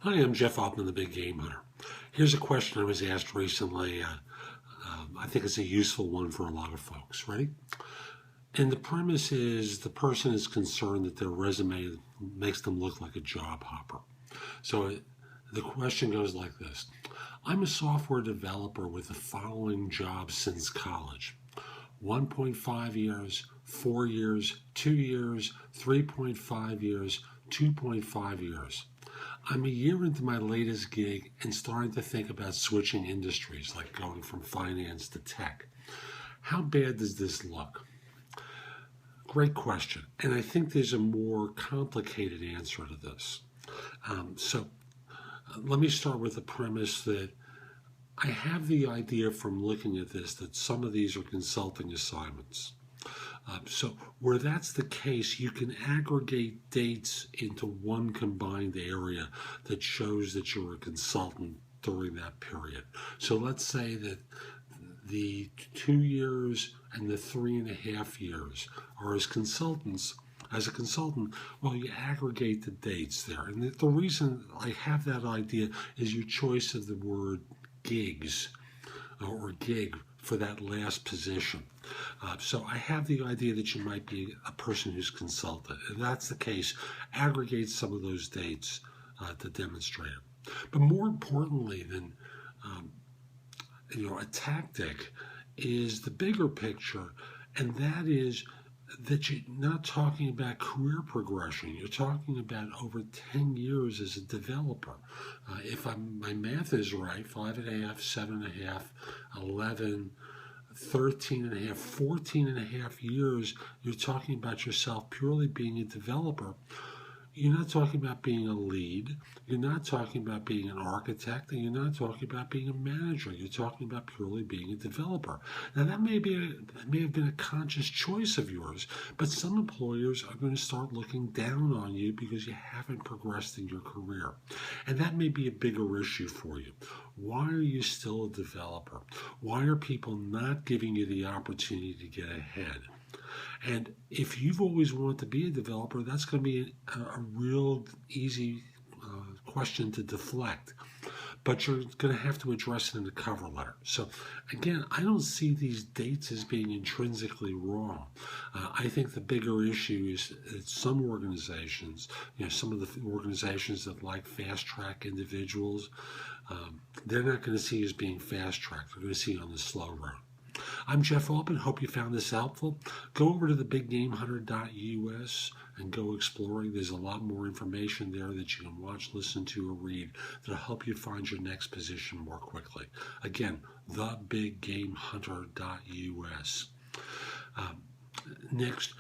Hi, I'm Jeff Altman, the Big Game Hunter. Here's a question I was asked recently. I think it's a useful one for a lot of folks. Ready? And the premise is the person is concerned that their resume makes them look like a job hopper. So the question goes like this. I'm a software developer with the following jobs since college. 1.5 years, 4 years, 2 years, 3.5 years, 2.5 years. I'm a year into my latest gig and starting to think about switching industries, like going from finance to tech. How bad does this look? Great question. And I think there's a more complicated answer to this. Let me start with the premise that I have the idea from looking at this that some of these are consulting assignments. So where that's the case, you can aggregate dates into one combined area that shows that you're a consultant during that period. So let's say that the 2 years and the 3.5 years are as consultants. As a consultant, well, you aggregate the dates there. And the reason I have that idea is your choice of the word gigs or gig for that last position. So I have the idea that you might be a person who's consulted. If that's the case, aggregate some of those dates to demonstrate it. But more importantly than a tactic is the bigger picture, and that is that you're not talking about career progression. You're talking about over 10 years as a developer. If my math is right, 5.5, 7.5, 11, 13.5, 14.5 years, you're talking about yourself purely being a developer. You're not talking about being a lead. You're not talking about being an architect, and you're not talking about being a manager. You're talking about purely being a developer. Now, that may have been a conscious choice of yours, but some employers are going to start looking down on you because you haven't progressed in your career. And that may be a bigger issue for you. Why are you still a developer? Why are people not giving you the opportunity to get ahead? And if you've always wanted to be a developer, that's going to be a real easy question to deflect. But you're going to have to address it in the cover letter. So again, I don't see these dates as being intrinsically wrong. I think the bigger issue is that some organizations, some of the organizations that like fast-track individuals, they're not going to see you as being fast-tracked. They're going to see you on the slow road. I'm Jeff Altman. Hope you found this helpful. Go over to thebiggamehunter.us and go exploring. There's a lot more information there that you can watch, listen to, or read that'll help you find your next position more quickly. Again, thebiggamehunter.us. Next,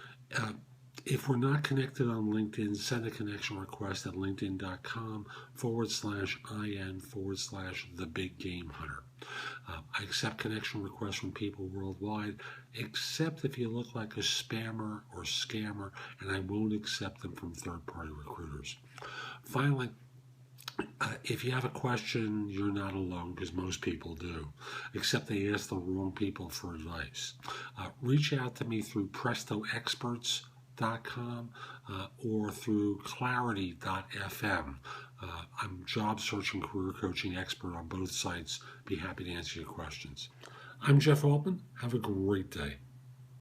if we're not connected on LinkedIn, send a connection request at linkedin.com/IN/thebiggamehunter. I accept connection requests from people worldwide, except if you look like a spammer or scammer, and I won't accept them from third-party recruiters. Finally, if you have a question, you're not alone, because most people do, except they ask the wrong people for advice. Reach out to me through prestoexperts.com or through clarity.fm. I'm job searching, career coaching expert on both sites. Be happy to answer your questions. I'm Jeff Altman. Have a great day.